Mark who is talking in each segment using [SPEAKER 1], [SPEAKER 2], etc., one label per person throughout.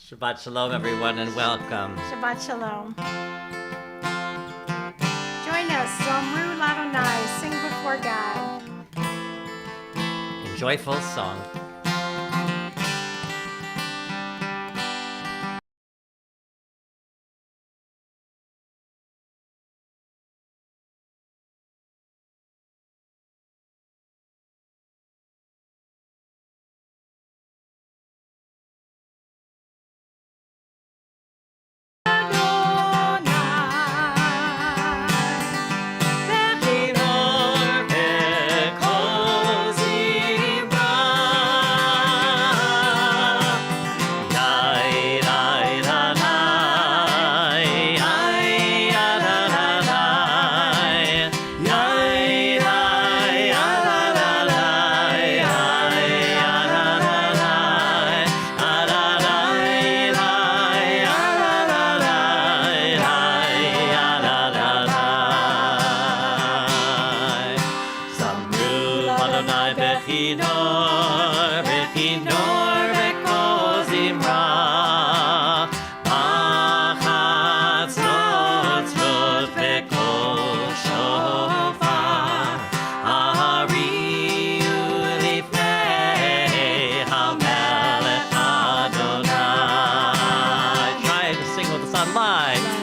[SPEAKER 1] Shabbat Shalom, everyone, and welcome.
[SPEAKER 2] Shabbat Shalom. Join us, Zomru Ladonai, sing before God.
[SPEAKER 1] A joyful song. online.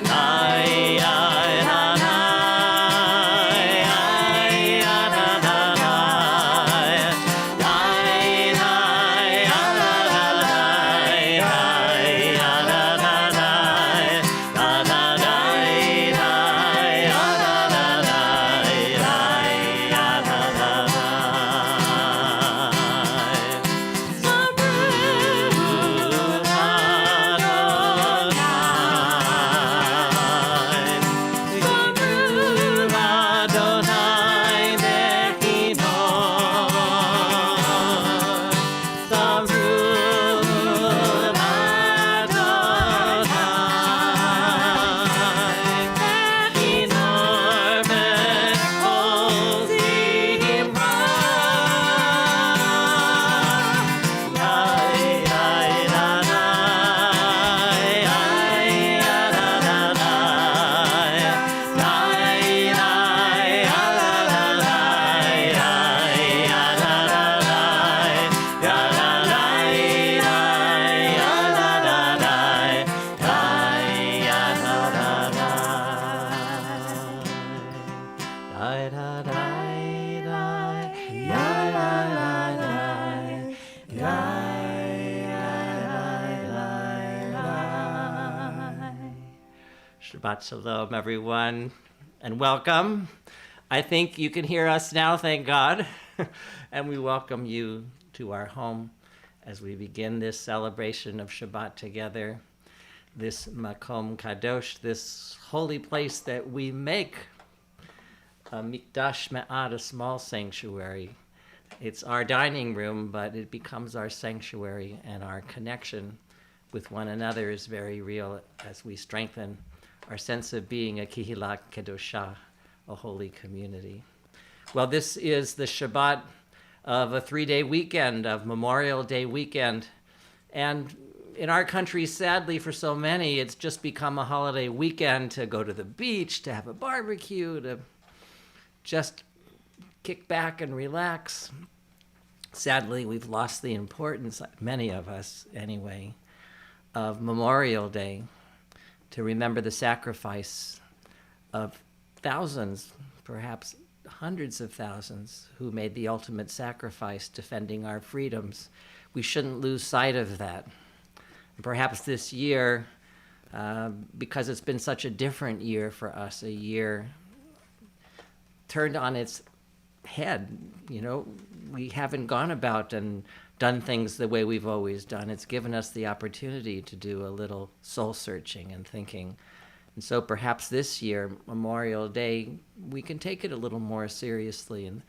[SPEAKER 1] Shabbat Shalom, everyone, and welcome. I think you can hear us now, thank God. And we welcome you to our home as we begin this celebration of Shabbat together, this Makom Kadosh, this holy place that we make a mikdash me'at, a small sanctuary. It's our dining room, but it becomes our sanctuary, and our connection with one another is very real as we strengthen our sense of being a Kihila Kedosha, a holy community. Well, this is the Shabbat of a 3-day weekend, of Memorial Day weekend. And in our country, sadly, for so many, it's just become a holiday weekend to go to the beach, to have a barbecue, to just kick back and relax. Sadly, we've lost the importance, many of us anyway, of Memorial Day, to remember the sacrifice of thousands, perhaps hundreds of thousands, who made the ultimate sacrifice defending our freedoms. We shouldn't lose sight of that. And perhaps this year, because it's been such a different year for us, a year turned on its head, we haven't gone about and done things the way we've always done. It's given us the opportunity to do a little soul searching and thinking. And so perhaps this year, Memorial Day, we can take it a little more seriously and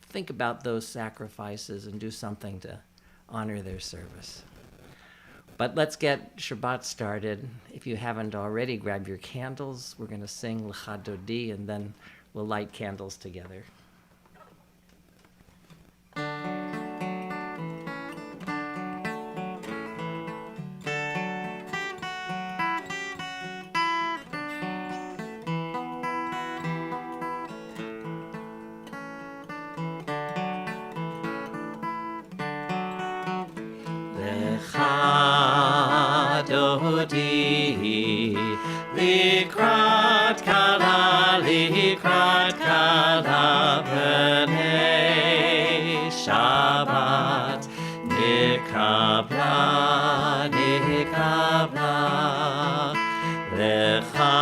[SPEAKER 1] think about those sacrifices and do something to honor their service. But let's get Shabbat started. If you haven't already, grab your candles. We're going to sing L'cha Dodi, and then we'll light candles together. Likrat kala b'nei Shabbat nikabla lecha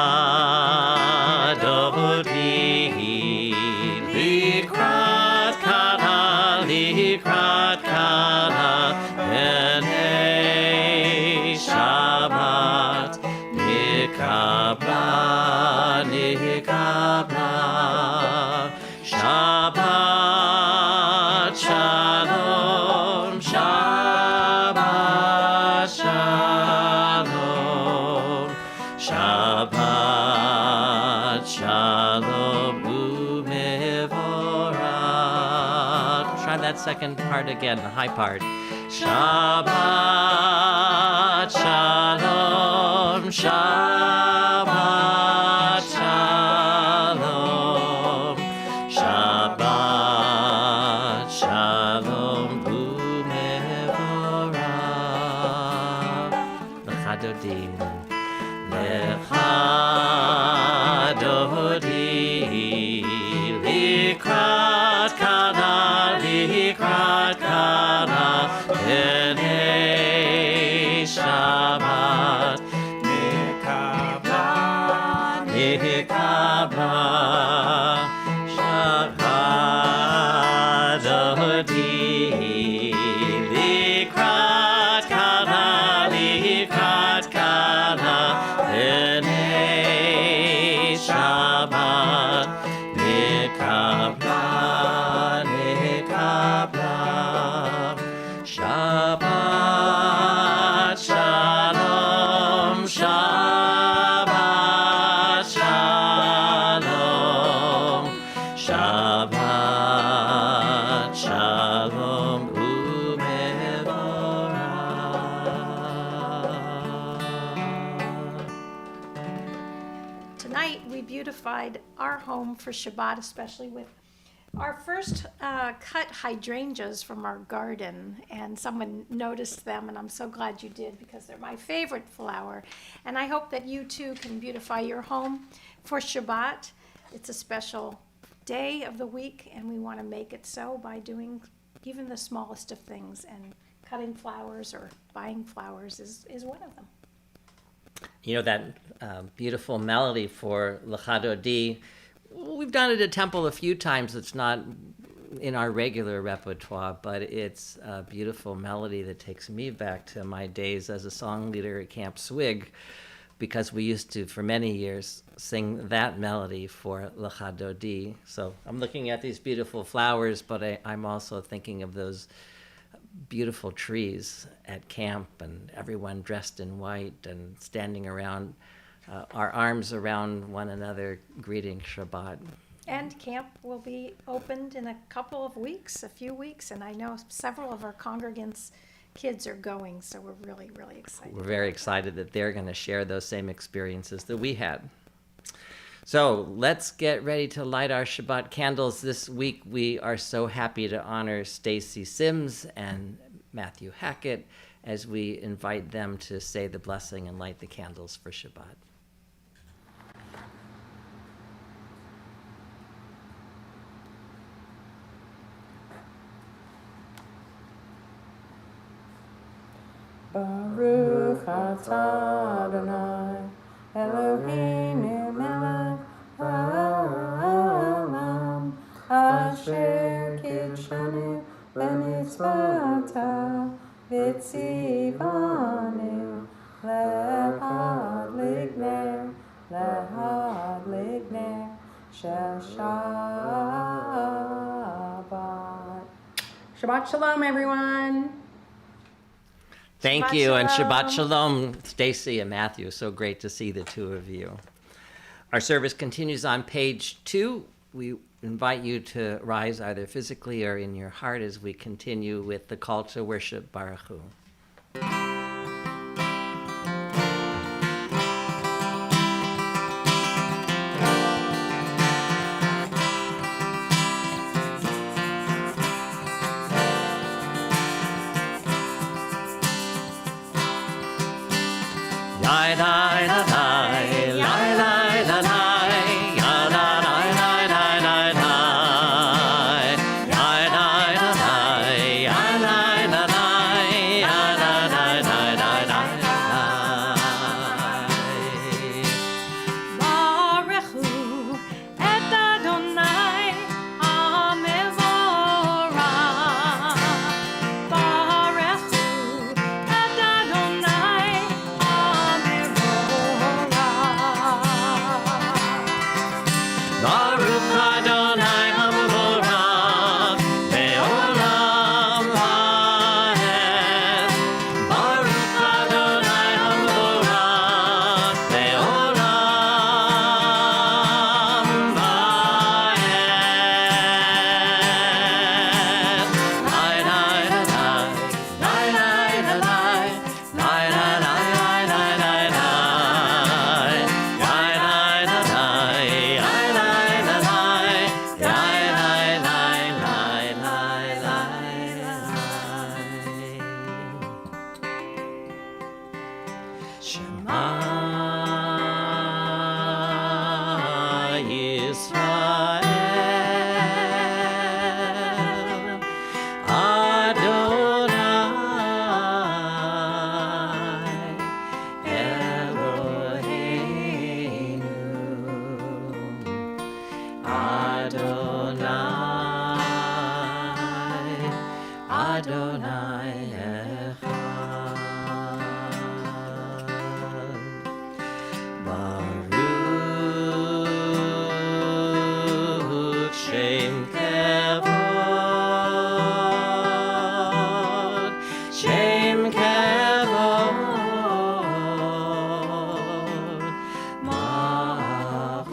[SPEAKER 1] dodi likrat kala b'nei Shabbat nikabla Shabbat Shalom, Shabbat Shalom, Shabbat Shalom umevorach. Try that second part again, the high part. Shabbat Shalom, Shabbat Shalom, Shabbat Shalom umevorach. L'cha Dodi, Lecha Dodi, Likrat Kana, B'nei Shabbat, Nikabla, Shabbat Dodi, Likrat Kana, B'nei Shabbat, Nikabla, Shabbat Shalom, Shabbat Shalom, Shabbat Shalom u'mevorach.
[SPEAKER 2] Tonight we beautified our home for Shabbat, especially with our first cut hydrangeas from our garden, and someone noticed them, and I'm so glad you did because they're my favorite flower. And I hope that you too can beautify your home for Shabbat. It's a special day of the week, and we want to make it so by doing even the smallest of things, and cutting flowers or buying flowers is one of them.
[SPEAKER 1] You know, that beautiful melody for Lecha Dodi, we've done it at Temple a few times. It's not in our regular repertoire, but it's a beautiful melody that takes me back to my days as a song leader at Camp Swig, because we used to, for many years, sing that melody for Lecha Dodi. So I'm looking at these beautiful flowers, but I'm also thinking of those beautiful trees at camp and everyone dressed in white and standing around, our arms around one another, greeting Shabbat.
[SPEAKER 2] And camp will be opened in a couple of weeks, a few weeks, and I know several of our congregants' kids are going, so we're really, really excited.
[SPEAKER 1] We're very excited that they're going to share those same experiences that we had. So let's get ready to light our Shabbat candles. This week we are so happy to honor Stacy Sims and Matthew Hackett as we invite them to say the blessing and light the candles for Shabbat.
[SPEAKER 3] Baruch atah Adonai Eloheinu melech haolam asher kidshanu b'mitzvotav v'tzivanu lehadlik ner shel Shabbat. Shabbat Shalom, everyone.
[SPEAKER 1] Thank
[SPEAKER 2] Shabbat
[SPEAKER 1] you, and
[SPEAKER 2] shalom.
[SPEAKER 1] Shabbat Shalom, Stacy and Matthew. So great to see the two of you. Our service continues on page 2. We invite you to rise either physically or in your heart as we continue with the call to worship, Baruch Hu. Baruch Shem Kevod, Shem Kevod, Malchuto,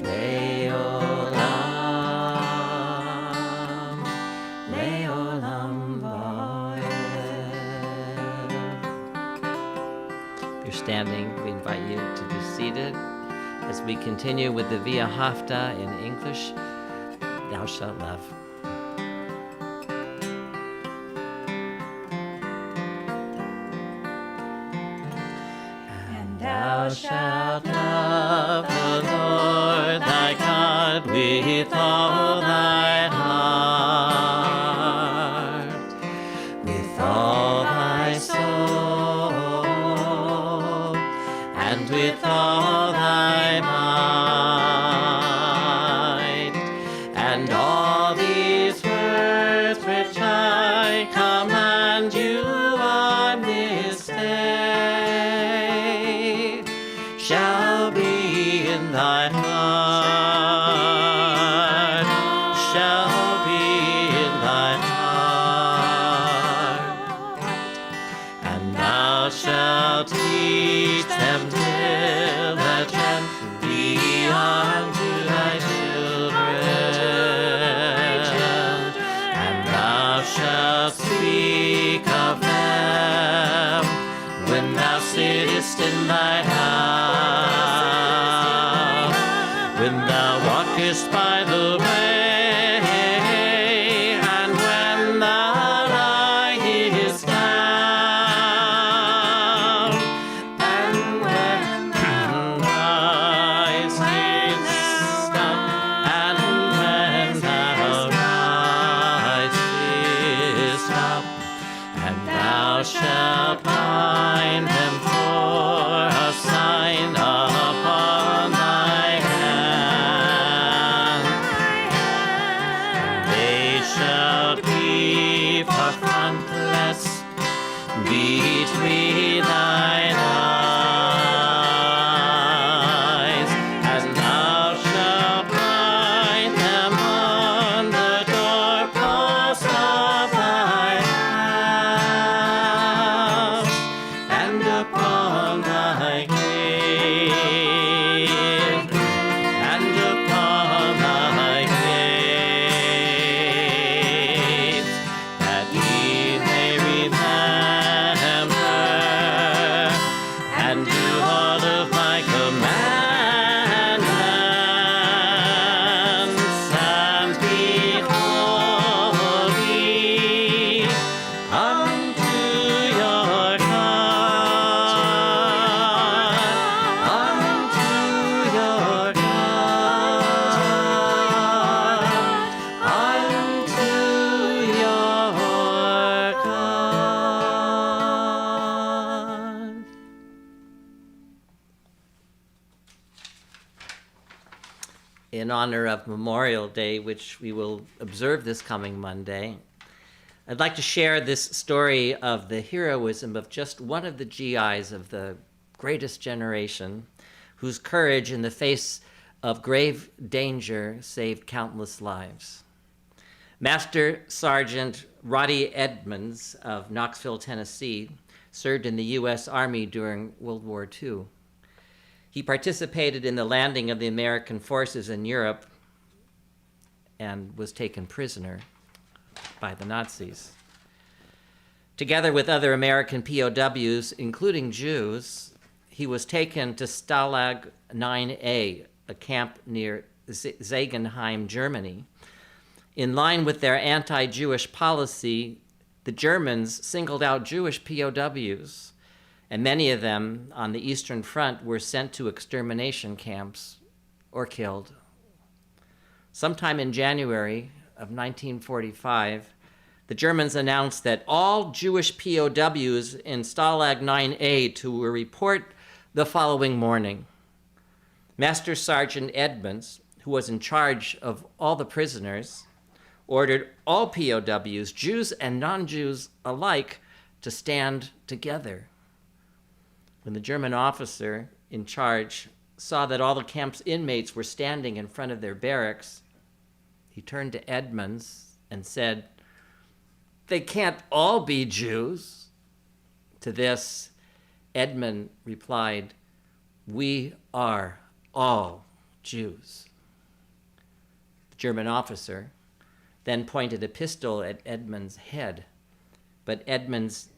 [SPEAKER 1] Leolam, Leolam Vaed. If you're standing, we invite you to be seated as we continue with the Via Hafta in English, Thou Shalt Love. And thou shalt love the Lord thy God with all thy heart, with all thy soul, and with all thy might. And all these words which I command you on this day shall be in thy heart, shall be in thy heart. And thou shalt teach them diligently unto thy children, and thou shalt speak of them when thou sittest in thy house, when thou walkest by the way, and when thou liest down, and when thou risest up, and when thou risest up. And thou shalt bind them for a sign upon thy hand. They shall keep a frontlets between thine eyes, and thou shalt bind them on the doorpost of thy house, and upon thy gate, and upon thy gates, that ye may remember and do all of my commandments, and be holy unto your God, unto your God, unto your God. In honor of Memorial Day, which we will observe this coming Monday, I'd like to share this story of the heroism of just one of the GIs of the greatest generation, whose courage in the face of grave danger saved countless lives. Master Sergeant Roddy Edmonds of Knoxville, Tennessee, served in the U.S. Army during World War II. He participated in the landing of the American forces in Europe and was taken prisoner by the Nazis. Together with other American POWs, including Jews, he was taken to Stalag 9A, a camp near Zegenheim, Germany. In line with their anti-Jewish policy, the Germans singled out Jewish POWs, and many of them on the Eastern Front were sent to extermination camps or killed. Sometime in January of 1945, the Germans announced that all Jewish POWs in Stalag 9A to report the following morning. Master Sergeant Edmonds, who was in charge of all the prisoners, ordered all POWs, Jews and non-Jews alike, to stand together. When the German officer in charge saw that all the camp's inmates were standing in front of their barracks, he turned to Edmonds and said, "They can't all be Jews." To this, Edmund replied, "We are all Jews." The German officer then pointed a pistol at Edmund's head, but Edmonds,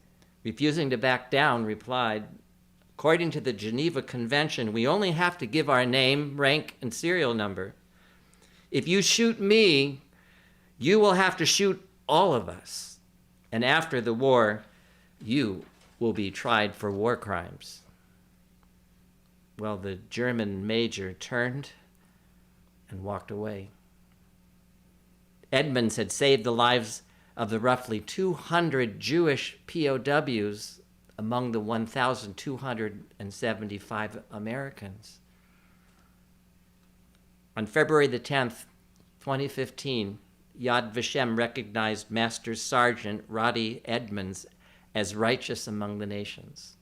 [SPEAKER 1] refusing to back down, replied, "According to the Geneva Convention, we only have to give our name, rank, and serial number. If you shoot me, you will have to shoot all of us. And after the war, you will be tried for war crimes." Well, the German major turned and walked away. Edmonds had saved the lives of the roughly 200 Jewish POWs among the 1,275 Americans. On February the 10th, 2015, Yad Vashem recognized Master Sergeant Roddy Edmonds as righteous among the nations.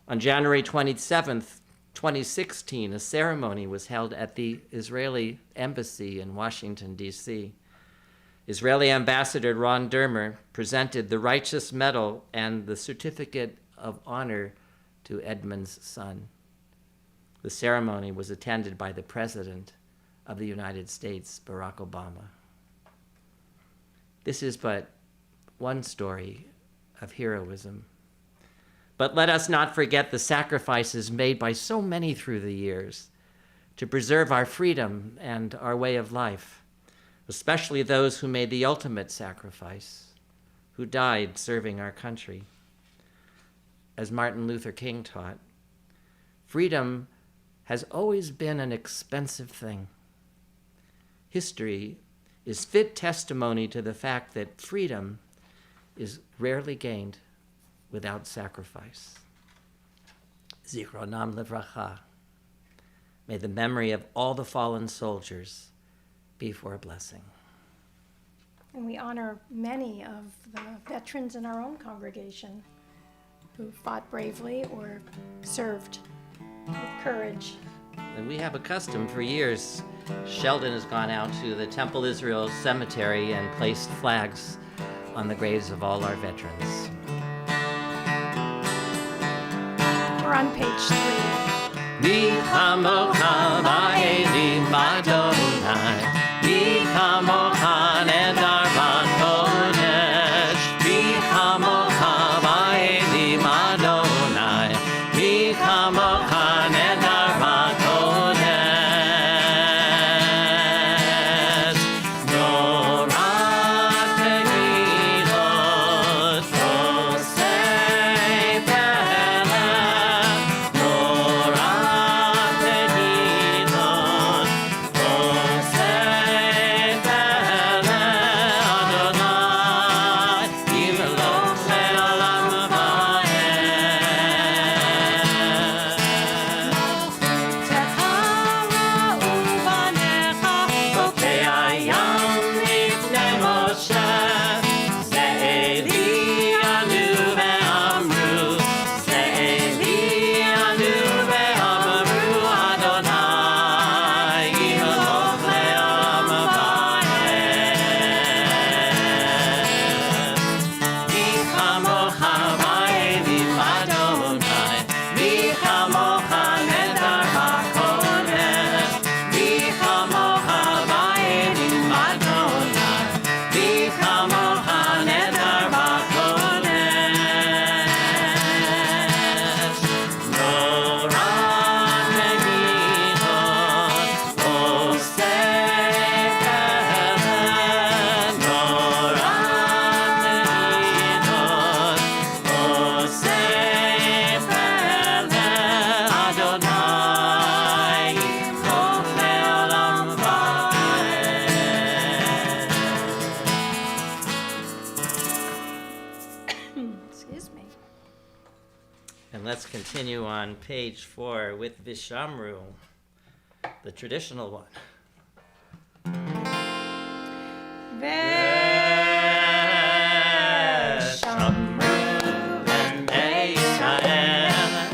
[SPEAKER 1] On January 27th, 2016, a ceremony was held at the Israeli Embassy in Washington, D.C. Israeli Ambassador Ron Dermer presented the Righteous Medal and the Certificate of Honor to Edmonds' son. The ceremony was attended by the President of the United States, Barack Obama. This is but one story of heroism. But let us not forget the sacrifices made by so many through the years to preserve our freedom and our way of life, especially those who made the ultimate sacrifice, who died serving our country. As Martin Luther King taught, freedom has always been an expensive thing. History is fit testimony to the fact that freedom is rarely gained without sacrifice. Zichronam livracha. May the memory of all the fallen soldiers be for a blessing.
[SPEAKER 2] And we honor many of the veterans in our own congregation who fought bravely or served with courage.
[SPEAKER 1] And we have a custom for years. Sheldon has gone out to the Temple Israel Cemetery and placed flags on the graves of all our veterans.
[SPEAKER 2] We're on page 3.
[SPEAKER 1] Mi chamocha ba'elim Adonai, mi chamocha nedar b'kodesh, mi chamocha ba'elim Adonai, mi chamocha nedar b'kodesh. Norat tegidot osei peleh, norat tegidot osei peleh, Adonai yimelech le'olam And let's continue on page 4 with Vishamru, the traditional one.
[SPEAKER 2] Veshamru
[SPEAKER 1] B'nei Yisrael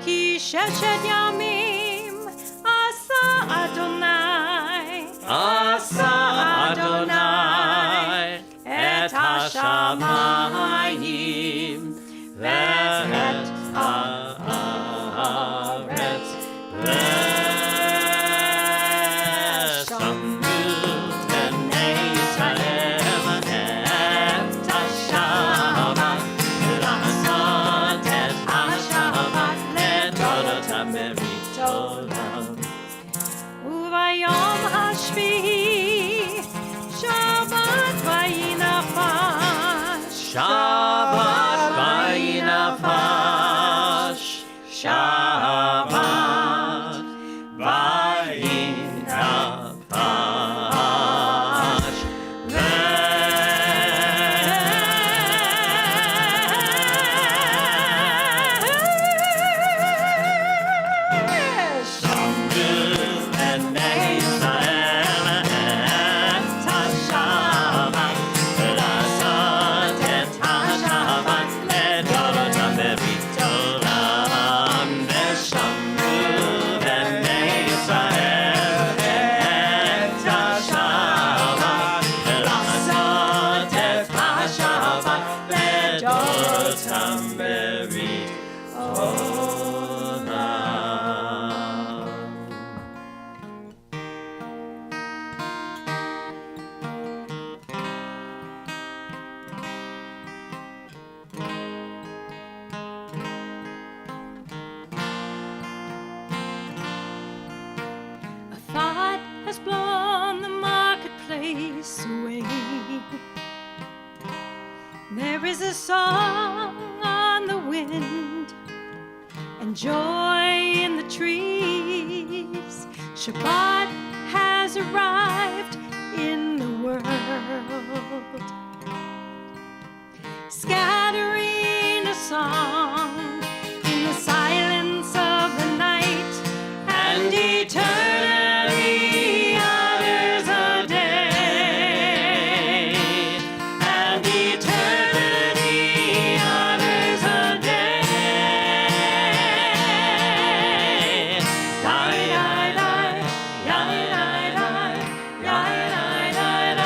[SPEAKER 2] כי ששת ימים עשה אדוני,
[SPEAKER 1] עשה אדוני את השמיים ואת הארץ ושמעו בני ישראל את השבת לעשות את השבת לתורתם בריתותם.
[SPEAKER 2] וביום השביעי שבת וינפש,
[SPEAKER 1] שבת וינפש, שבת וינפש, ושמעו בני ישראל את השבת לעשות את השבת לדורותם בריתותם. ושמעו בני ישראל את השבת לעשות את השבת לדורותם בריתותם.
[SPEAKER 2] a thought has blown the marketplace away. There is a song on the wind and joy in the trees. Shabbat has arrived in the world, scattering a song in the silence of the night, and eternity utters a day, and eternity utters a day. Die, die, die, die, die, die, die, die, die, die,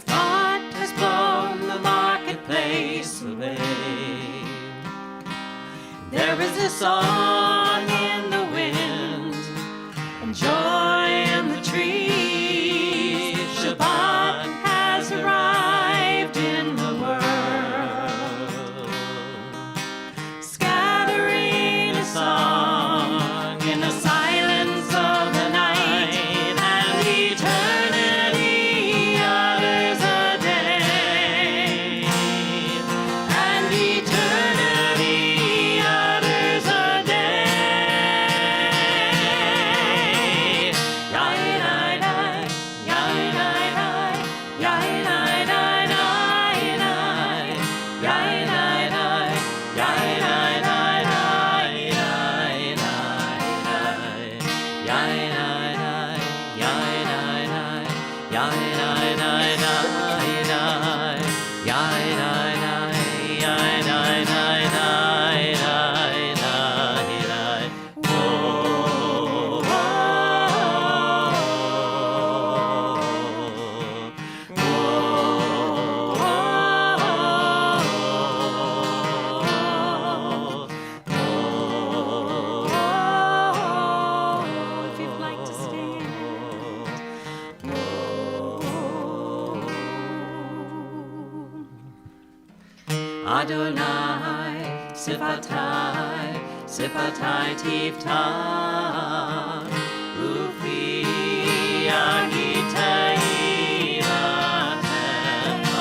[SPEAKER 2] Thought has blown the marketplace away. There is a song in the wind and joy in the trees. Shabbat has arrived in the world, scattering a song in the silence of the night, and eternity utters a day, and eternity utters a day. Adonai, Sifatai, Sifatai Tivta, Ufi Agitai Vatema,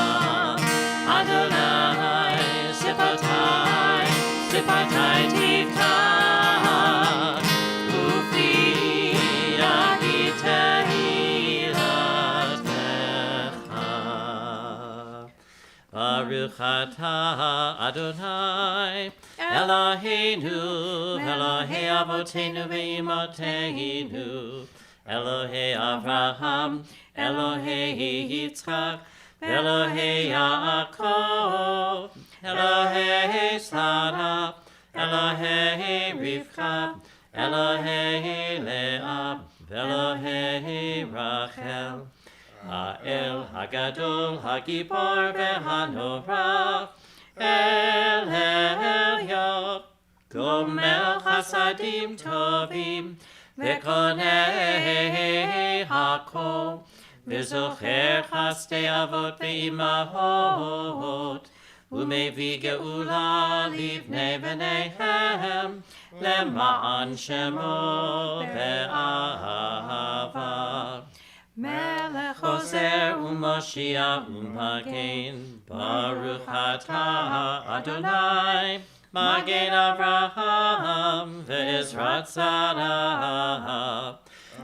[SPEAKER 1] Baruch atah Adonai Eloheinu, Elohei Avotenu ve'Imoteinu, Elohei Avraham, Elohei Yitzchak, Elohei Yaakov, Elohei Sarah, Elohei Rivka, Elohei Leah, Elohei Rachel, Ha'el Hagadol Hagibor ve'Hanorah, El Elyon, Gomel Chasadim Tovim, Ve'konei Hakol, V'zocher Chastei Avot ve'imahot, U'mevi geula livnei b'neihem, Lema'an Shemo ve'ahava. Melech Ozer u'Moshiach u'Magen, Baruch atah Adonai, Magen Avraham ve'Ezrat Sarah.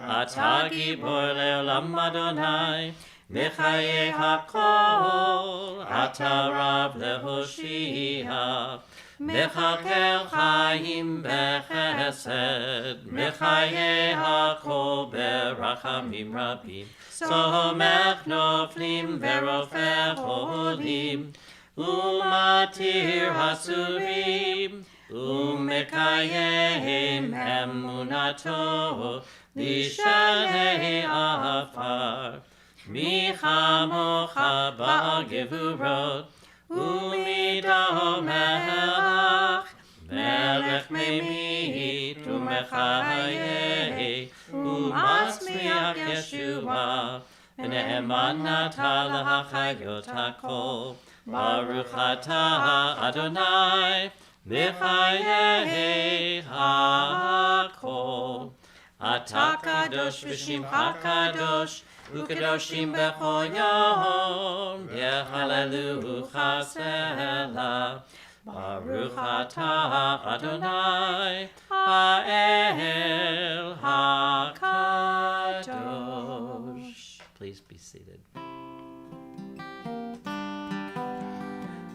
[SPEAKER 1] Atah gibor le'olam Adonai, Mechayei hakol, Atah Rav le'Hoshia. Mechakel chayim bechesed, Mechayei hakol berachamim rabim. Somech noflim verofech olim, Umatir hasurim, Umekayem emunato, Lishanei afar. Michamocha ba'gevurot, Umido melech, Melech memit umechayei, Umasmiach Yeshua, V'ne'eman nata lahachayot hakol. Baruch atah Adonai, Mechayei hakol. Atah kadosh v'shimcha kadosh, U'kadoshim b'chol yom, Yehallelucha Selah. Baruch atah Adonai, Ha'el HaKadosh. Please be seated.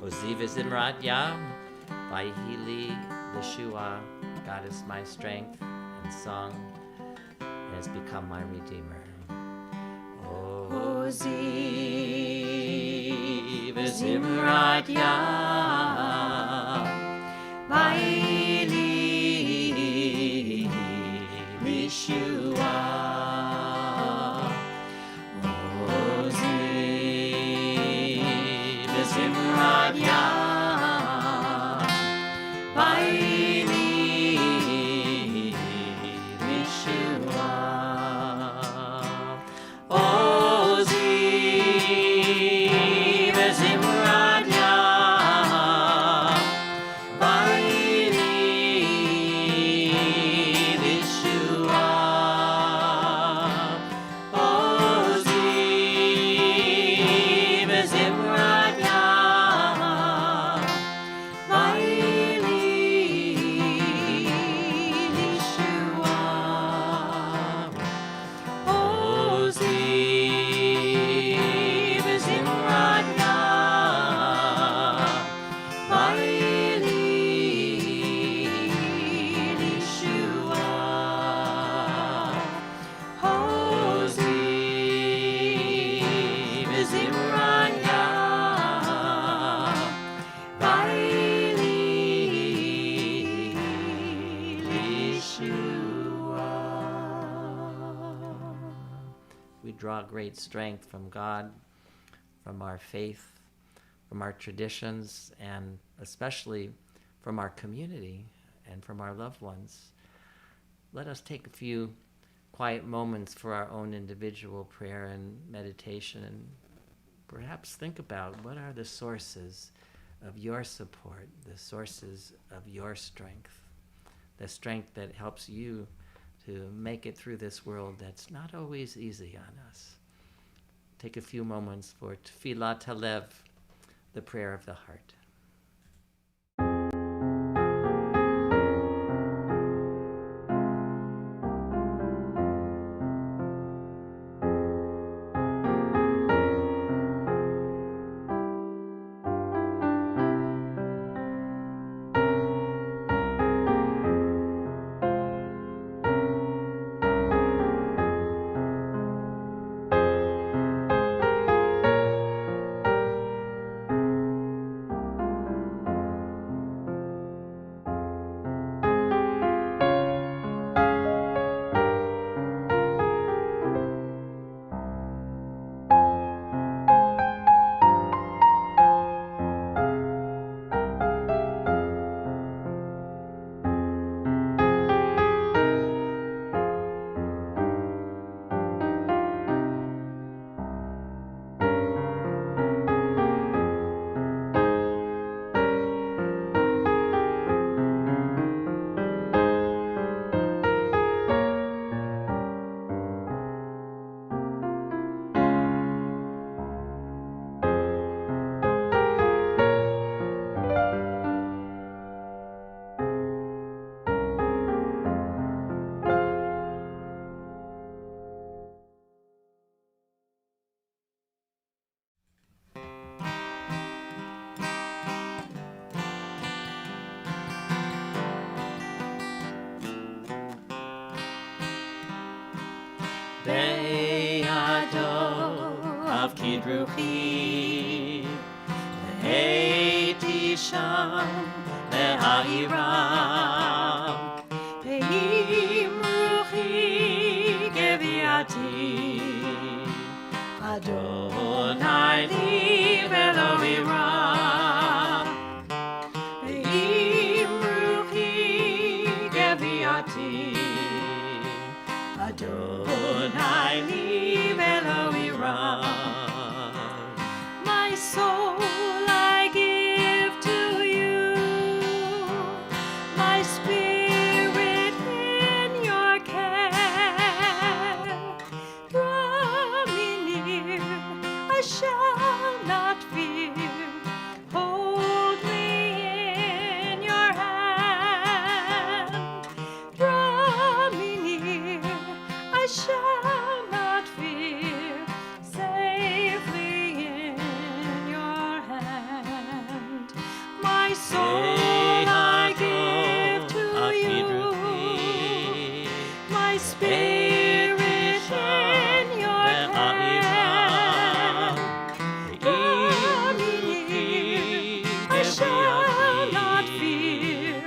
[SPEAKER 1] Oziv is Imrat Yah, Vayihili Yeshua, God is my strength and song, and has become my Redeemer. Oziv is Imrat Yah, Vayihili Yeshua. Oziv is Imrat Yah, Vayihili Yeshua. Oziv is Imrat Yah, Vayihili Yeshua. Oziv is Imrat Yah, Vayihili Yeshua. Oziv is Imrat Yah, Vayihili Yeshua. Oziv is Imrat Yah, Vayihili Yeshua. We draw great strength from God, from our faith, from our traditions, and especially from our community and from our loved ones. Let us take a few quiet moments for our own individual prayer and meditation, and perhaps think about what are the sources of your support, the sources of your strength, the strength that helps you to make it through this world that's not always easy on us. Take a few moments for Tfilat Halev, the prayer of the heart. Akidruchi, Ve'eti Sham, Ve'a'iram, Ve'imruchi Geviati, Adonai li velo ira, Ve'imruchi Geviati, Adonai li velo ira. My soul I give to you, my spirit in your care. Draw me near, I shall not fear. Hold me in your hand. Draw me near, I shall not fear. Safely in your hand. My soul I give to you, my spirit in your hand. Draw me near, I shall not fear.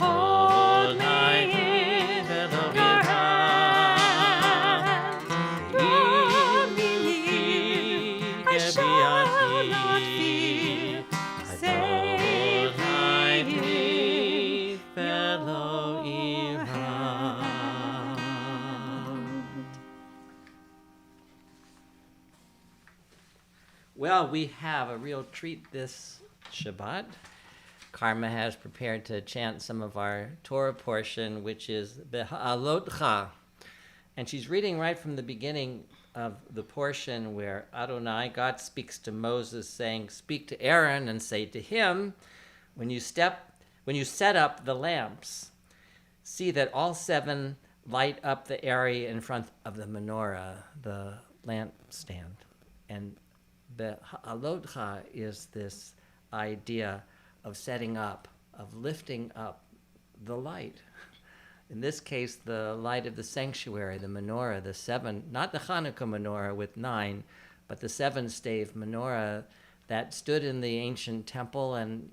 [SPEAKER 1] Hold me in your hand. Draw me near, I shall not fear. Safely fellow Well, we have a real treat this Shabbat. Karma has prepared to chant some of our Torah portion, which is Beha'alotcha. And she's reading right from the beginning of the portion where Adonai, God speaks to Moses, saying, "Speak to Aaron and say to him, when you set up the lamps, see that all 7 light up the area in front of the menorah, the lampstand." And the Ha'alotcha is this idea of setting up, of lifting up the light. In this case, the light of the sanctuary, the menorah, the 7, not the Hanukkah menorah with 9, but the 7-stave menorah that stood in the ancient temple and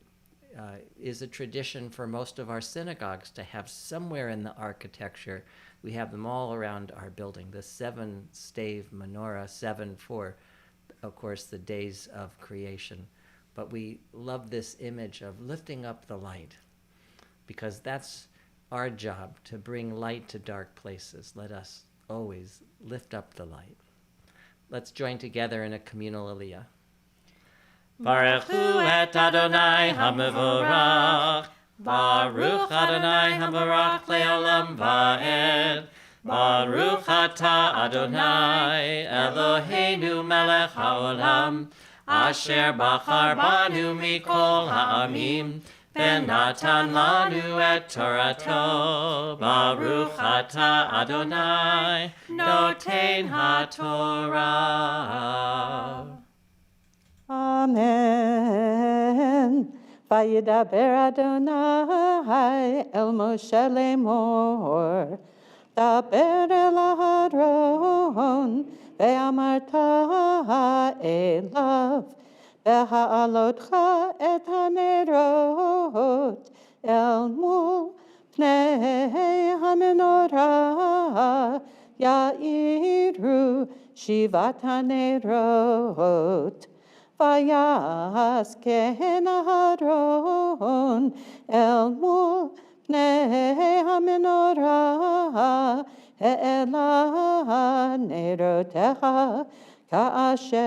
[SPEAKER 1] is a tradition for most of our synagogues to have somewhere in the architecture. We have them all around our building. The 7-stave menorah, 7 for, of course, the days of creation. But we love this image of lifting up the light because that's our job, to bring light to dark places. Let us always lift up the light. Let's join together in a communal aliyah. Baruch hu et Adonai HaMevorach, Baruch Adonai HaMevorach le'olam va'ed, Baruch atah Adonai Eloheinu melech haolam, asher bachar banu mikol ha'amim, Benatan lanu et Torato, Baruch atah Adonai, noten haTorah.
[SPEAKER 4] Amen. Vayidaber Adonai el Moshe lemor, daber el Aharon, ve'amarta elav, Beha'alotcha et hanerot el mul pnei hamenorah ya'iru shivat hanerot vayasken Aharon el mul pnei hamenorah e'ela nerotecha Ka'asher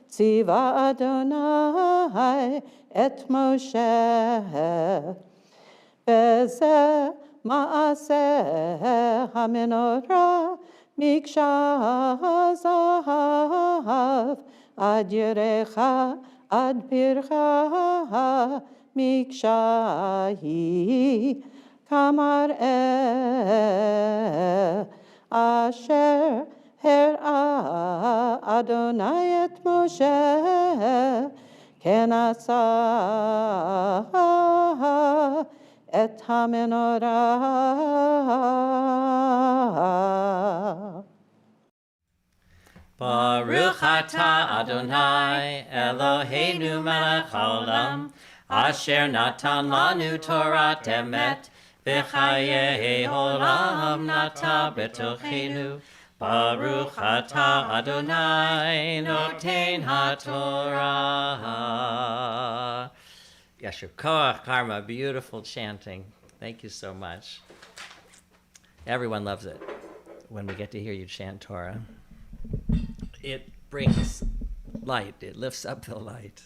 [SPEAKER 4] tziva Adonai et Moshe, Bezeh ma'aseh hamenorah miksha zahav ad yerecha ad pircha mikshahi kamar asher Her'a Adonai et Moshe, ken asa et hamenorah.
[SPEAKER 1] Baruch atah Adonai Eloheinu melech haolam, asher natan lanu Torat emet, v'chayei olam nata betochenu. Baruch atah Adonai noten haTorah. Yasher koach, Karma, beautiful chanting. Thank you so much. Everyone loves it when we get to hear you chant Torah. It brings light. It lifts up the light.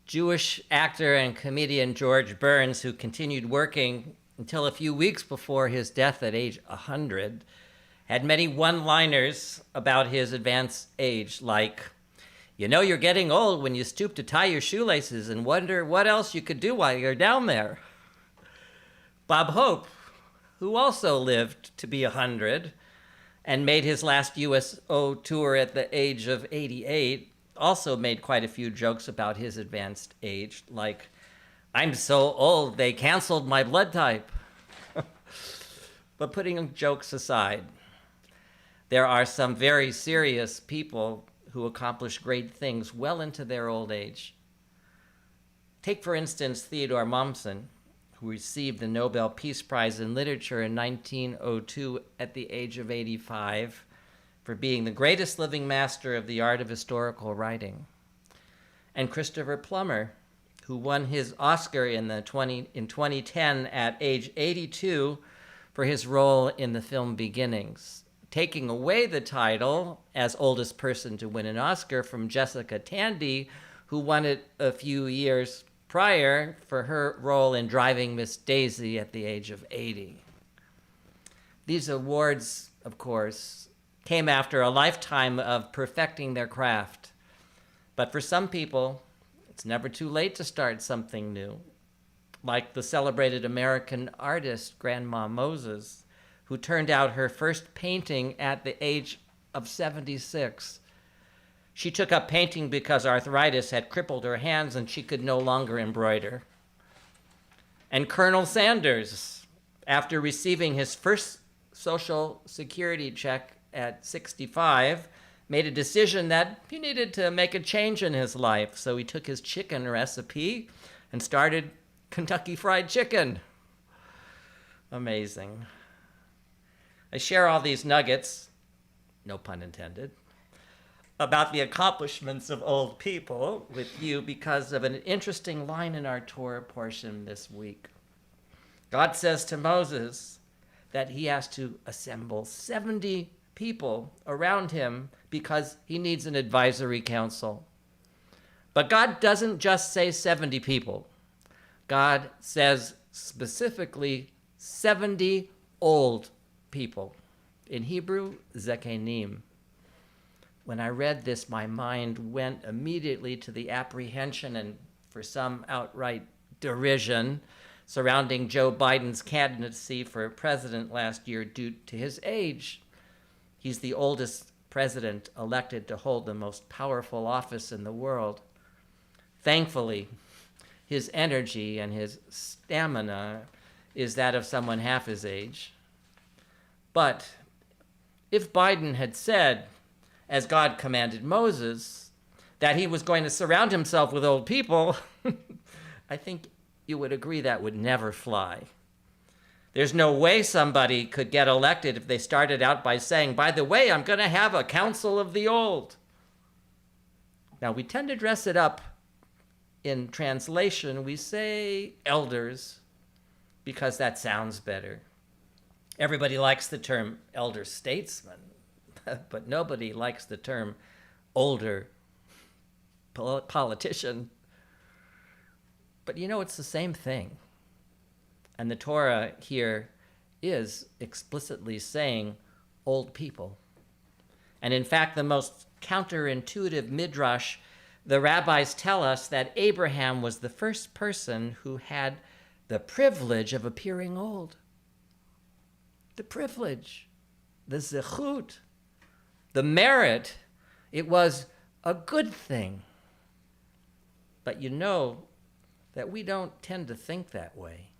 [SPEAKER 1] Jewish actor and comedian George Burns, who continued working until a few weeks before his death at age 100, had many one-liners about his advanced age, like, "You know you're getting old when you stoop to tie your shoelaces and wonder what else you could do while you're down there." Bob Hope, who also lived to be 100 and made his last USO tour at the age of 88, also made quite a few jokes about his advanced age, like, "I'm so old they canceled my blood type." But putting jokes aside, there are some very serious people who accomplish great things well into their old age. Take, for instance, Theodore Mommsen, who received the Nobel Peace Prize in Literature in 1902 at the age of 85 for being the greatest living master of the art of historical writing. And Christopher Plummer, who won his Oscar in 2010 at age 82 for his role in the film Beginnings, taking away the title as oldest person to win an Oscar from Jessica Tandy, who won it a few years prior for her role in Driving Miss Daisy at the age of 80. These awards, of course, came after a lifetime of perfecting their craft. But for some people, it's never too late to start something new, like the celebrated American artist Grandma Moses, who turned out her first painting at the age of 76. She took up painting because arthritis had crippled her hands and she could no longer embroider. And Colonel Sanders, after receiving his first Social Security check at 65, made a decision that he needed to make a change in his life. So he took his chicken recipe and started Kentucky Fried Chicken. Amazing. I share all these nuggets, no pun intended, about the accomplishments of old people with you because of an interesting line in our Torah portion this week. God says to Moses that he has to assemble 70 people around him because he needs an advisory council. But God doesn't just say 70 people. God says specifically 70 old people. In Hebrew, zekenim. When I read this, my mind went immediately to the apprehension and, for some, outright derision surrounding Joe Biden's candidacy for president last year due to his age. He's the oldest president elected to hold the most powerful office in the world. Thankfully, his energy and his stamina is that of someone half his age. But if Biden had said, as God commanded Moses, that he was going to surround himself with old people, I think you would agree that would never fly. There's no way somebody could get elected if they started out by saying, by the way, I'm going to have a council of the old. Now, we tend to dress it up in translation. We say elders because that sounds better. Everybody likes the term elder statesman, but nobody likes the term older politician. But you know, it's the same thing. And the Torah here is explicitly saying old people. And in fact, the most counterintuitive midrash, the rabbis tell us that Abraham was the first person who had the privilege of appearing old. The privilege, the zechut, the merit, it was a good thing. But you know that we don't tend to think that way.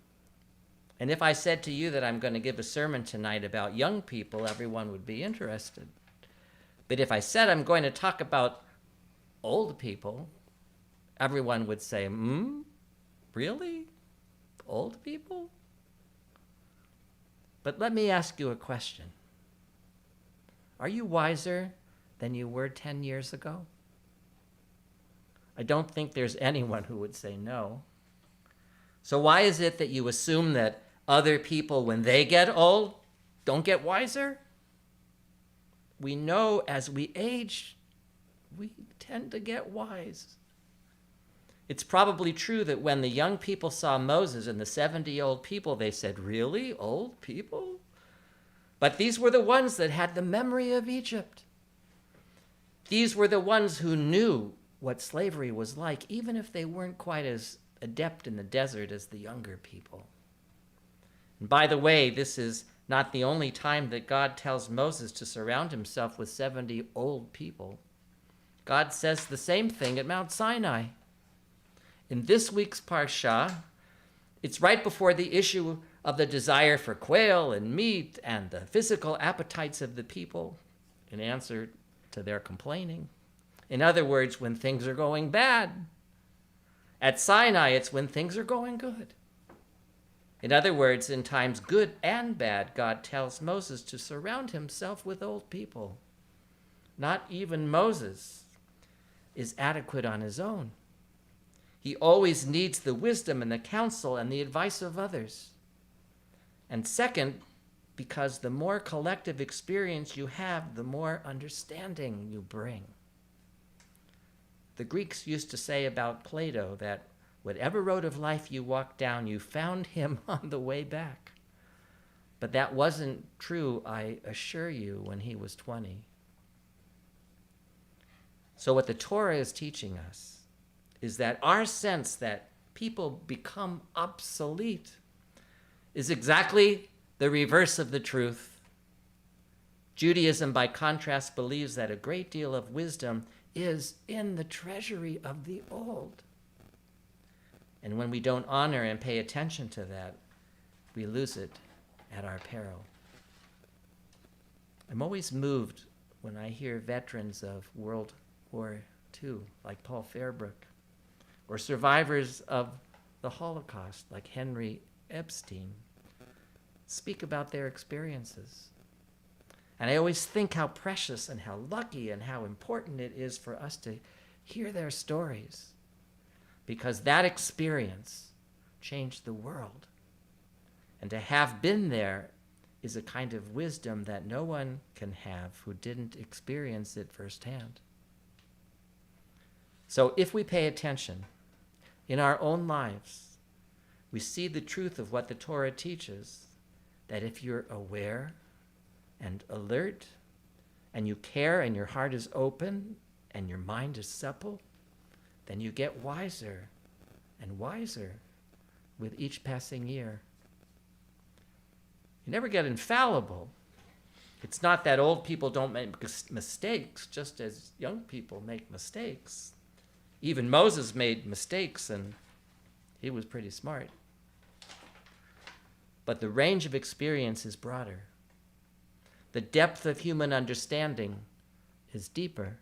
[SPEAKER 1] And if I said to you that I'm going to give a sermon tonight about young people, everyone would be interested. But if I said I'm going to talk about old people, everyone would say, really? Old people? But let me ask you a question. Are you wiser than you were 10 years ago? I don't think there's anyone who would say no. So why is it that you assume that other people, when they get old, don't get wiser? We know as we age, we tend to get wise. It's probably true that when the young people saw Moses and the 70-old people, they said, really? Old people? But these were the ones that had the memory of Egypt. These were the ones who knew what slavery was like, even if they weren't quite as adept in the desert as the younger people. And by the way, this is not the only time that God tells Moses to surround himself with 70 old people. God says the same thing at Mount Sinai. In this week's Parsha, it's right before the issue of the desire for quail and meat and the physical appetites of the people in answer to their complaining. In other words, when things are going bad. At Sinai, it's when things are going good. In other words, in times good and bad, God tells Moses to surround himself with old people. Not even Moses is adequate on his own. He always needs the wisdom and the counsel and the advice of others. And second, because the more collective experience you have, the more understanding you bring. The Greeks used to say about Plato that whatever road of life you walked down, you found him on the way back. But that wasn't true, I assure you, when he was 20. So what the Torah is teaching us is that our sense that people become obsolete is exactly the reverse of the truth. Judaism, by contrast, believes that a great deal of wisdom is in the treasury of the old. And when we don't honor and pay attention to that, we lose it at our peril. I'm always moved when I hear veterans of World War II, like Paul Fairbrook, or survivors of the Holocaust, like Henry Epstein, speak about their experiences. And I always think how precious and how lucky and how important it is for us to hear their stories, because that experience changed the world. And to have been there is a kind of wisdom that no one can have who didn't experience it firsthand. So if we pay attention in our own lives, we see the truth of what the Torah teaches, that if you're aware and alert, and you care, and your heart is open, and your mind is supple, then you get wiser and wiser with each passing year. You never get infallible. It's not that old people don't make mistakes, just as young people make mistakes. Even Moses made mistakes, and he was pretty smart. But the range of experience is broader. The depth of human understanding is deeper.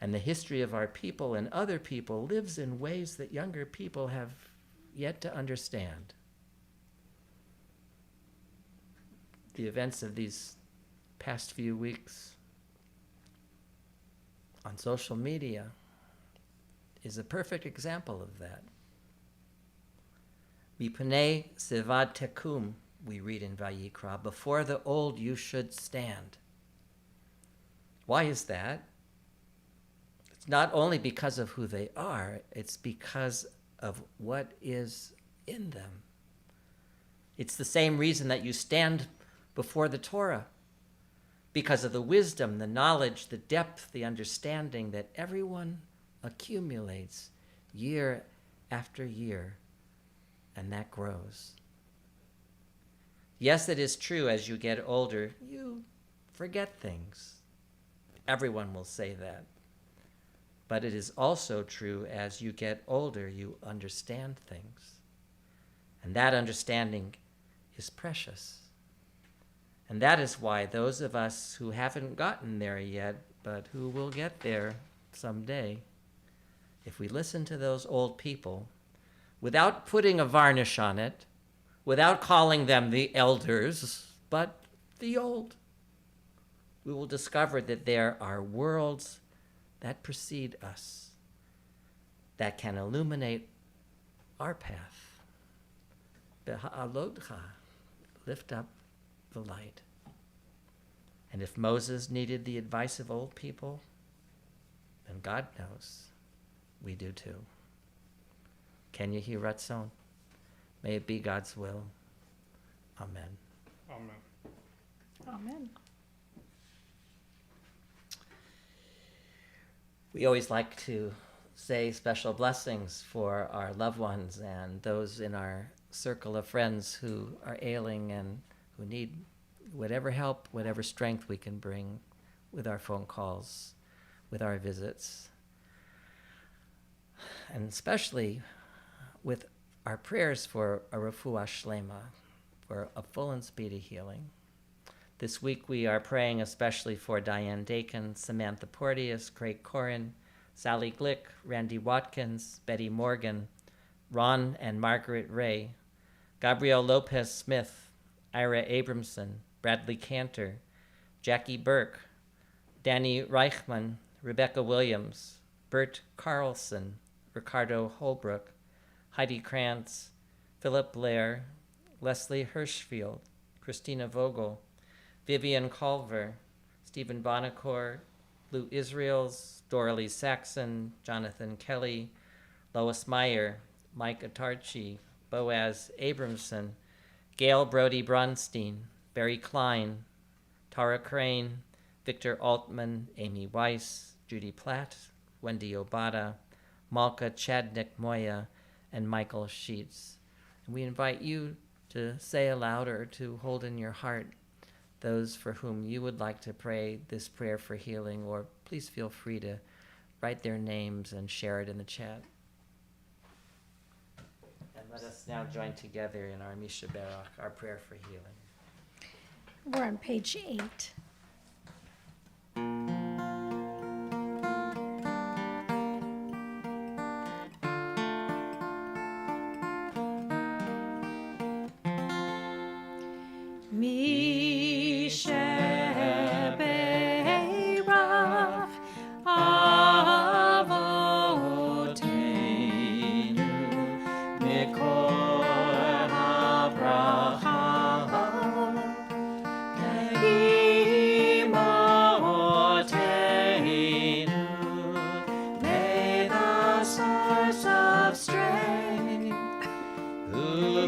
[SPEAKER 1] And the history of our people and other people lives in ways that younger people have yet to understand. The events of these past few weeks on social media is a perfect example of that. Mipnei sevad tekum, we read in Vayikra, before the old you should stand. Why is that? It's not only because of who they are, it's because of what is in them. It's the same reason that you stand before the Torah, because of the wisdom, the knowledge, the depth, the understanding that everyone accumulates year after year, and that grows. Yes, it is true, as you get older, you forget things. Everyone will say that. But it is also true, as you get older, you understand things. And that understanding is precious. And that is why those of us who haven't gotten there yet, but who will get there someday, if we listen to those old people, without putting a varnish on it, without calling them the elders, but the old, we will discover that there are worlds that precede us, that can illuminate our path. Beha'alotcha, lift up the light. And if Moses needed the advice of old people, then God knows we do too. Ken Yehi Ratzon. May it be God's will. Amen.
[SPEAKER 5] Amen.
[SPEAKER 2] Amen.
[SPEAKER 1] We always like to say special blessings for our loved ones and those in our circle of friends who are ailing and who need whatever help, whatever strength we can bring with our phone calls, with our visits, and especially with our prayers for a refuah shlema, for a full and speedy healing. This week we are praying especially for Diane Dakin, Samantha Porteous, Craig Corin, Sally Glick, Randy Watkins, Betty Morgan, Ron and Margaret Ray, Gabrielle Lopez Smith, Ira Abramson, Bradley Cantor, Jackie Burke, Danny Reichman, Rebecca Williams, Bert Carlson, Ricardo Holbrook, Heidi Krantz, Philip Blair, Leslie Hirschfield, Christina Vogel, Vivian Culver, Stephen Bonacore, Lou Israels, Doralee Saxon, Jonathan Kelly, Lois Meyer, Mike Atarchi, Boaz Abramson, Gail Brody Bronstein, Barry Klein, Tara Crane, Victor Altman, Amy Weiss, Judy Platt, Wendy Obata, Malka Chadnick Moya, and Michael Sheets. And we invite you to say aloud or to hold in your heart those for whom you would like to pray this prayer for healing, or please feel free to write their names and share it in the chat. And let us now join together in our Misha Berach, our prayer for healing.
[SPEAKER 2] We're on page 8.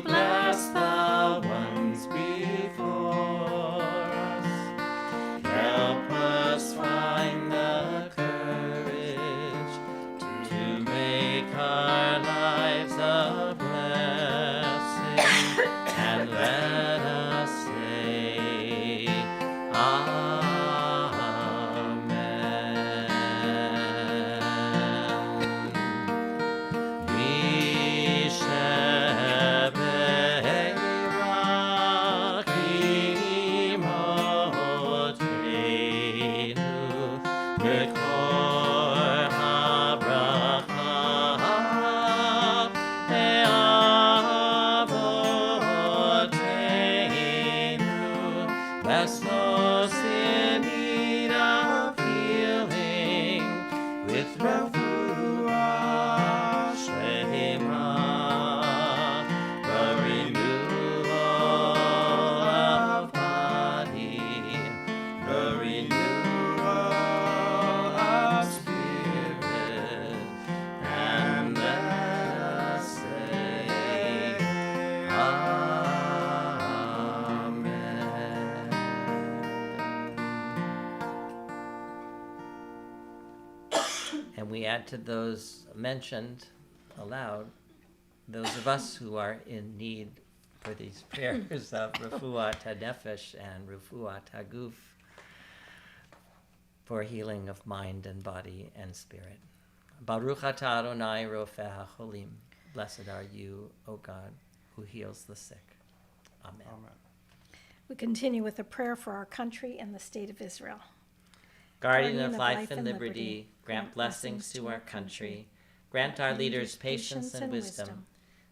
[SPEAKER 1] Bless the ones before us. Help us find the courage to make our lives a blessing, and let us say Amen. We shall Bless in need of healing with refuah shlema, the renewal of body, the renewal of spirit, and let us say And we add to those mentioned aloud, those of us who are in need for these prayers of Refuat HaNefesh and Refuat HaGuf, for healing of mind and body and spirit. Baruch atah Adonai Rofeh HaCholim. Blessed are you, O God, who heals the sick. Amen.
[SPEAKER 5] Amen.
[SPEAKER 2] We continue with a prayer for our country and the state of Israel.
[SPEAKER 1] Guardian of life and liberty, grant blessings to our country. Grant our leaders patience and wisdom.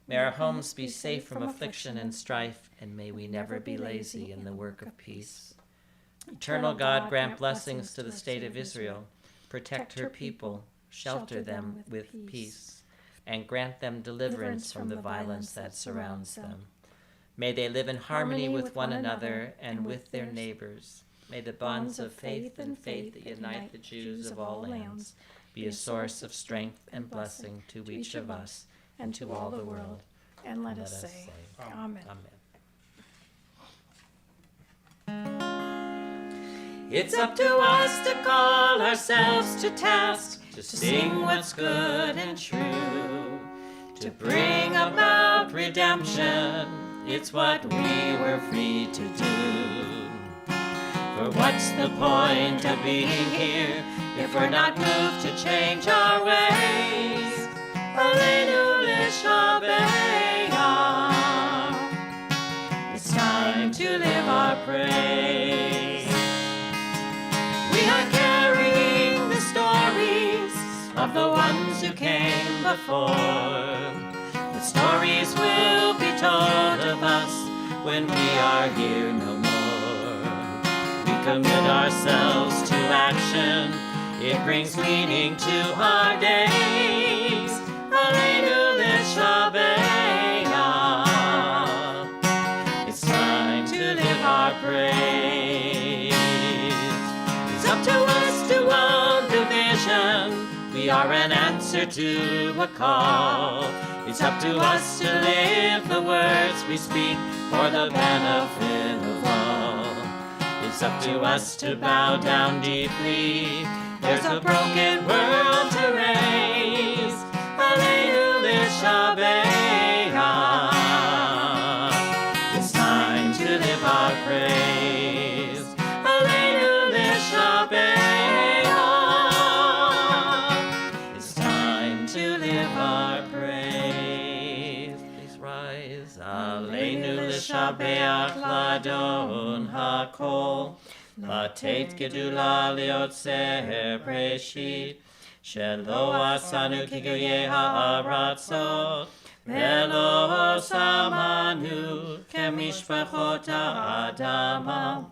[SPEAKER 1] May our homes be safe from affliction and strife, and may we never be lazy in the work of peace. Eternal God, grant blessings to the state of Israel. Protect her people, shelter them with peace, and grant them deliverance from the violence that surrounds them. May they live in harmony with one another and with their neighbors. May the bonds of faith that unite the Jews of all lands be a source of strength and blessing to each of us and to all the world.
[SPEAKER 2] And let us say, Amen.
[SPEAKER 1] It's up to us to call ourselves to task, to sing what's good and true, to bring about redemption. It's what we were free to do. For what's the point of being here if we're not moved to change our ways? Aleinu l'shabeach. It's time to live our praise. We are carrying the stories of the ones who came before. The stories will be told of us when we are here no more. We commit ourselves to action. It brings meaning to our days. Aleinu l'shabeach. It's time to live our praise. It's up to us to own the vision. We are an answer to a call. It's up to us to live the words we speak for the benefit of all. It's up to us to bow down deeply. There's a broken world to raise. Aleinu l'shabeach. It's time to live our praise. Aleinu l'shabeach. It's time to live our praise. Please rise. Aleinu l'shabeach l'Adon hakol. Latet gedula liotzer breshit. Shelo asanu kiguye ha'aratzot. Velo samanu kemishpachot ha'adama.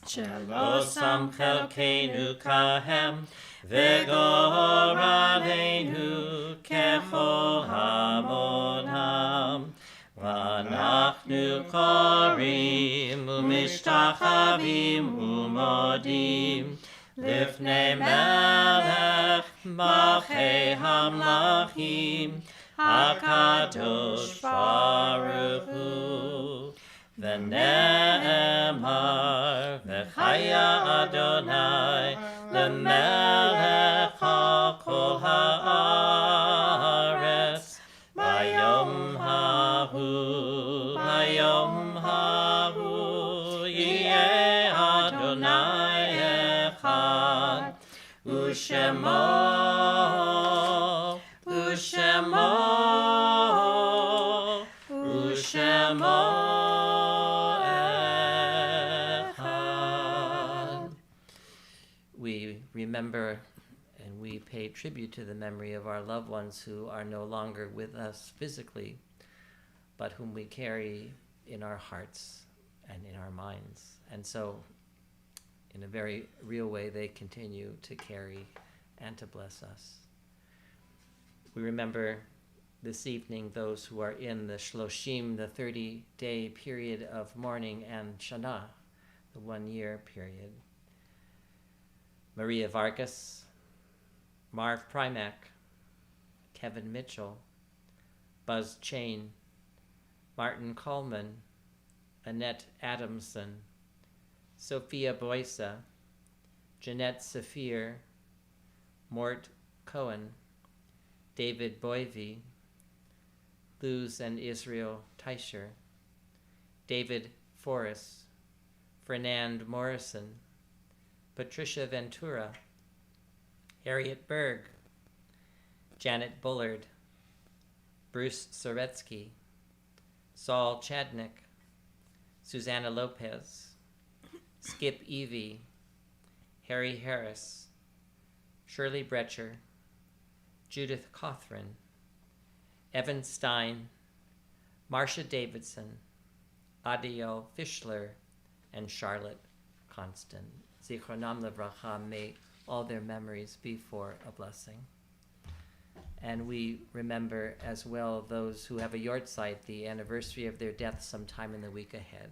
[SPEAKER 1] Shelo sam chelkeinu kahem. V'goraleinu kechol hamonam. V'anachnu korim u'mishtachavim u'modim lifnei melech malchei hamlachim HaKadosh Baruch Hu. V'ne'emar v'chaya Adonai l'melech ha'kol ha'aretz. Bayom hahu yeh Adonai echad. U'shemo echad. We remember and we pay tribute to the memory of our loved ones who are no longer with us physically, but whom we carry in our hearts and in our minds. And so, in a very real way, they continue to carry and to bless us. We remember this evening those who are in the Shloshim, the 30-day period of mourning, and Shana, the 1-year period. Maria Vargas, Marv Primack, Kevin Mitchell, Buzz Chain, Martin Coleman, Annette Adamson, Sophia Boysa, Jeanette Saphir, Mort Cohen, David Boivy, Luz and Israel Teicher, David Forrest, Fernand Morrison, Patricia Ventura, Harriet Berg, Janet Bullard, Bruce Soretsky, Saul Chadnick, Susanna Lopez, Skip Evie, Harry Harris, Shirley Brecher, Judith Cothran, Evan Stein, Marcia Davidson, Adiel Fischler, and Charlotte Constant. Zichronam Levracha, may all their memories be for a blessing. And we remember as well those who have a yortzeit, the anniversary of their death sometime in the week ahead.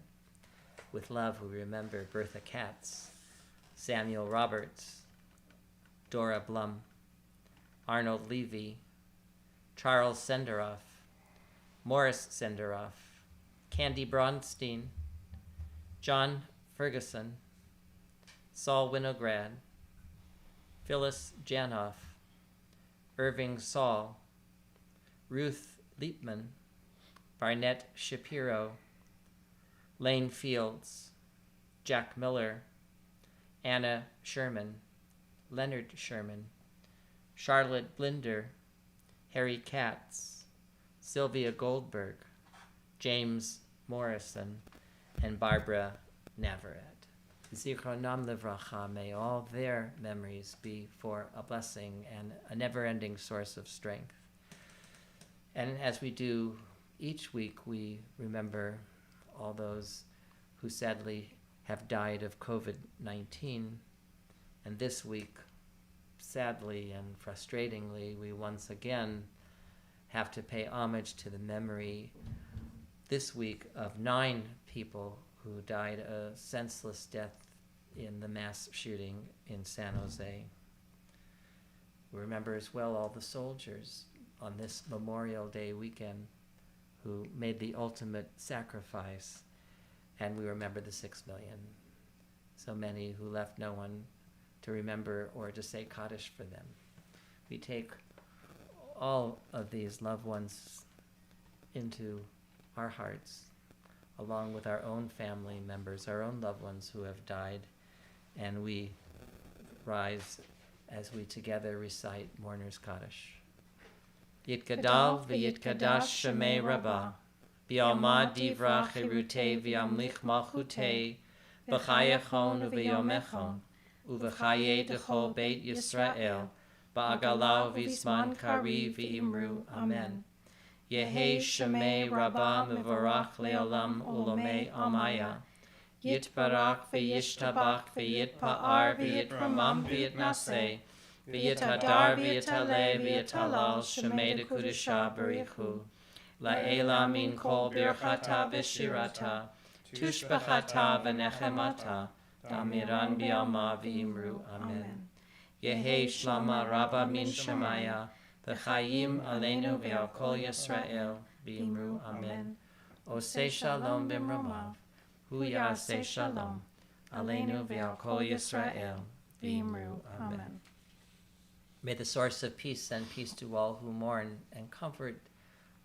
[SPEAKER 1] With love, we remember Bertha Katz, Samuel Roberts, Dora Blum, Arnold Levy, Charles Senderoff, Morris Senderoff, Candy Bronstein, John Ferguson, Saul Winograd, Phyllis Janoff, Irving Saul, Ruth Liepman, Barnett Shapiro, Lane Fields, Jack Miller, Anna Sherman, Leonard Sherman, Charlotte Blinder, Harry Katz, Sylvia Goldberg, James Morrison, and Barbara Navarrete. Zichronam Levracha, may all their memories be for a blessing and a never-ending source of strength. And as we do each week, we remember all those who sadly have died of COVID-19. And this week, sadly and frustratingly, we once again have to pay homage to the memory this week of 9 people who died a senseless death in the mass shooting in San Jose. We remember as well all the soldiers on this Memorial Day weekend who made the ultimate sacrifice, and we remember the 6 million. So many who left no one to remember or to say Kaddish for them. We take all of these loved ones into our hearts, along with our own family members, our own loved ones who have died, and we rise as we together recite Mourner's Kaddish. Yitgadal v'yitkadash Shemei Rabbah, B'yalma divra chirutei v'yamlich malchutei, b'chayachon u'v'yomechon, u'v'chaye d'chol beit Yisrael, ba'agalau v'zman kari v'imru, Amen. Yehi Shemei Rabbah mevarach le'olam u'lomei amaya, Yitbarach v'yishtabach v'yitpa'ar v'yitramam v'yitnaseh, v'yitadar v'yitaleh v'yitalal Shemei d'kudusha barichu, la'ela min kol birchata v'shirata, tushbachata v'nechemata, damiran b'yalma v'imru, Amen. Yehi Shlama Rabba min Shemaya, v'chayim aleinu v'al kol Yisrael, v'imru, Amen. Oseh shalom b'mramav, hu yaseh shalom, aleinu v'al kol Yisrael, v'imru, Amen. May the source of peace send peace to all who mourn and comfort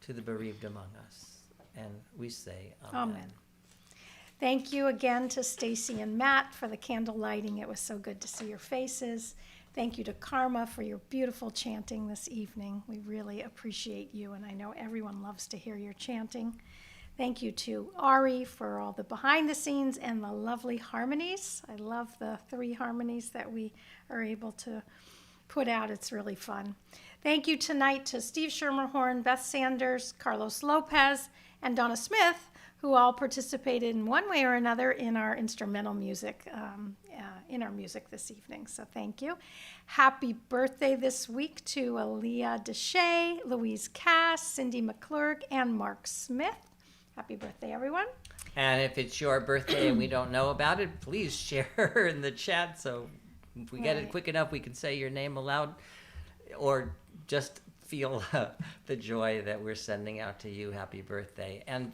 [SPEAKER 1] to the bereaved among us. And we say, Amen.
[SPEAKER 2] Amen. Thank you again to Stacy and Matt for the candle lighting. It was so good to see your faces. Thank you to Karma for your beautiful chanting this evening. We really appreciate you, and I know everyone loves to hear your chanting. Thank you to Ari for all the behind the scenes and the lovely harmonies. I love the 3 harmonies that we are able to put out. It's really fun. Thank you tonight to Steve Schermerhorn, Beth Sanders, Carlos Lopez, and Donna Smith, who all participated in one way or another in our instrumental music, this evening. So thank you. Happy birthday this week to Aaliyah Deshay, Louise Cass, Cindy McClurg, and Mark Smith. Happy birthday, everyone.
[SPEAKER 1] And if it's your birthday and we don't know about it, please share in the chat so if we get it quick enough, we can say your name aloud, or just feel the joy that we're sending out to you. Happy birthday. And,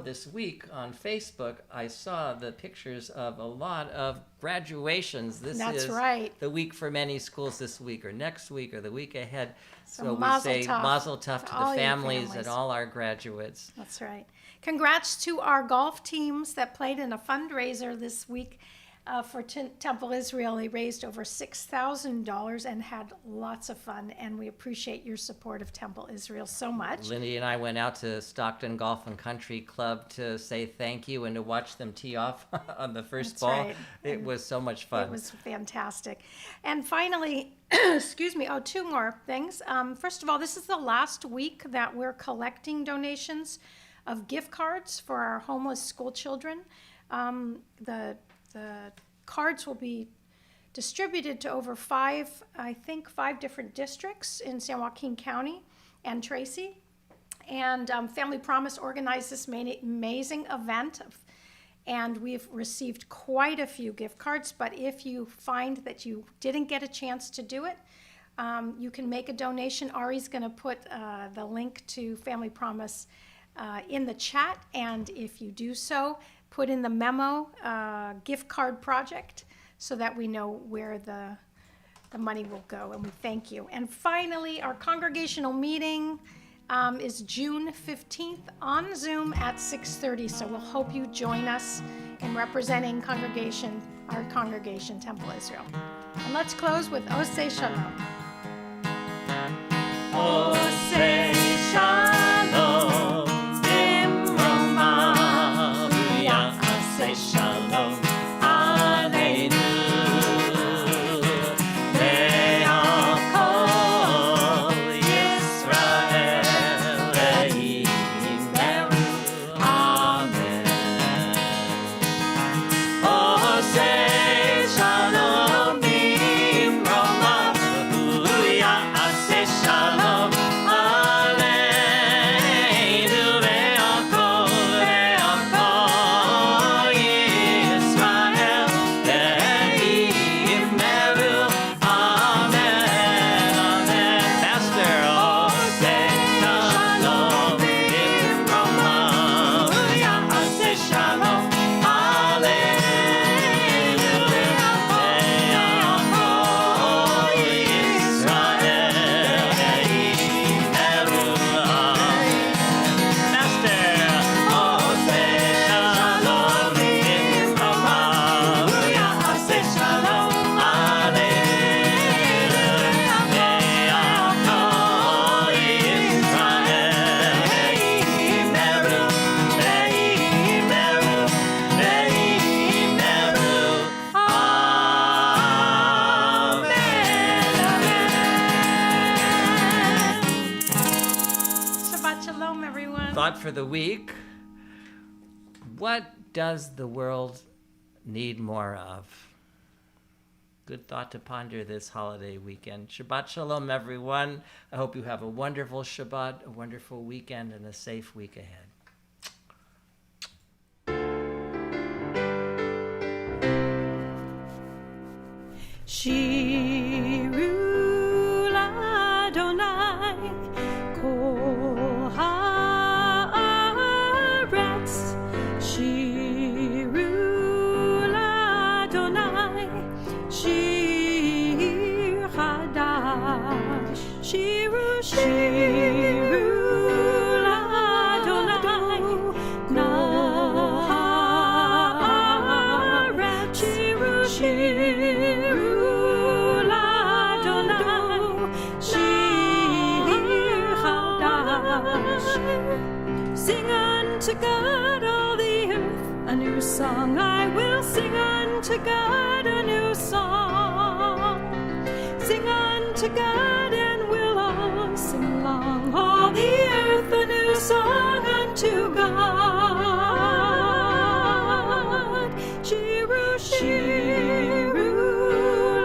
[SPEAKER 1] this week on Facebook, I saw the pictures of a lot of graduations.
[SPEAKER 2] That's
[SPEAKER 1] is
[SPEAKER 2] right.
[SPEAKER 1] the week for many schools this week or next week or the week ahead. So we
[SPEAKER 2] mazel
[SPEAKER 1] say
[SPEAKER 2] tov
[SPEAKER 1] mazel tov to
[SPEAKER 2] all
[SPEAKER 1] the
[SPEAKER 2] your
[SPEAKER 1] families and all our graduates.
[SPEAKER 2] That's right. Congrats to our golf teams that played in a fundraiser this week. for Temple Israel. They raised over $6,000 and had lots of fun, and we appreciate your support of Temple Israel so much.
[SPEAKER 1] Lindy and I went out to Stockton Golf and Country Club to say thank you and to watch them tee off on the first
[SPEAKER 2] That's
[SPEAKER 1] ball.
[SPEAKER 2] right.
[SPEAKER 1] It was so much fun.
[SPEAKER 2] It was fantastic. And finally, excuse me, two more things. First of all, this is the last week that we're collecting donations of gift cards for our homeless school children. The cards will be distributed to over five different districts in San Joaquin County and Tracy. And Family Promise organized this amazing event, and we've received quite a few gift cards. But if you find that you didn't get a chance to do it, you can make a donation. Ari's going to put the link to Family Promise in the chat, and if you do so, put in the memo gift card project so that we know where the money will go, and we thank you. And finally, our congregational meeting is June 15th on Zoom at 6:30, so we'll hope you join us in representing our congregation, Temple Israel. And let's close with Oseh Shalom.
[SPEAKER 1] Oseh Shalom, Imroma, Ya'aseh Shalom, Aleinu, Le'akol Yisrael, Le'imeru, Amen. Oseh Shalom, Imroma, Ya'aseh Shalom, Aleinu, Le'akol Yisrael, Le'imeru, Amen, Amen. Master, Oseh Shalom, Imroma, Ya'aseh Shalom, Aleinu, Le'akol Yisrael, Le'imeru, Amen. Master, Oseh Shalom, Imroma, Ya'aseh Shalom, Aleinu, Le'akol Yisrael, Le'imeru, Le'imeru, Amen.
[SPEAKER 2] Shabbat Shalom, everyone.
[SPEAKER 1] Thought for the week: what does the world need more of? Good thought to ponder this holiday weekend. Shabbat Shalom, everyone. I hope you have a wonderful Shabbat, a wonderful weekend, and a safe week ahead.
[SPEAKER 6] Shiru Adonai Kol Haaretz. Shiru Adonai Shir Chadash. Shiru Adonai Kol Haaretz. Shiru Sing unto God, all the earth, a new song. I will sing unto God a new song. Sing unto God, and we'll all sing along. All the earth, a new song unto God. Shiru, Shiru,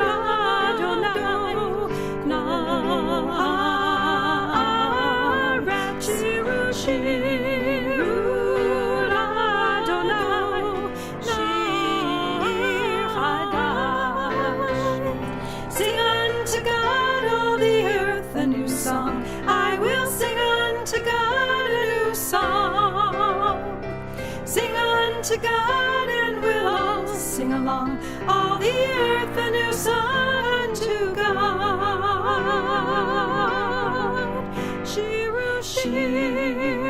[SPEAKER 6] Adonai, Na'aret. Shiru, Shiru, Adonai, Shir Chadash. Sing unto God, all the earth, a new song. I will sing unto God a new song. Sing unto God, and we'll all sing along. All the earth, a new song unto God. Shiru, Shiru.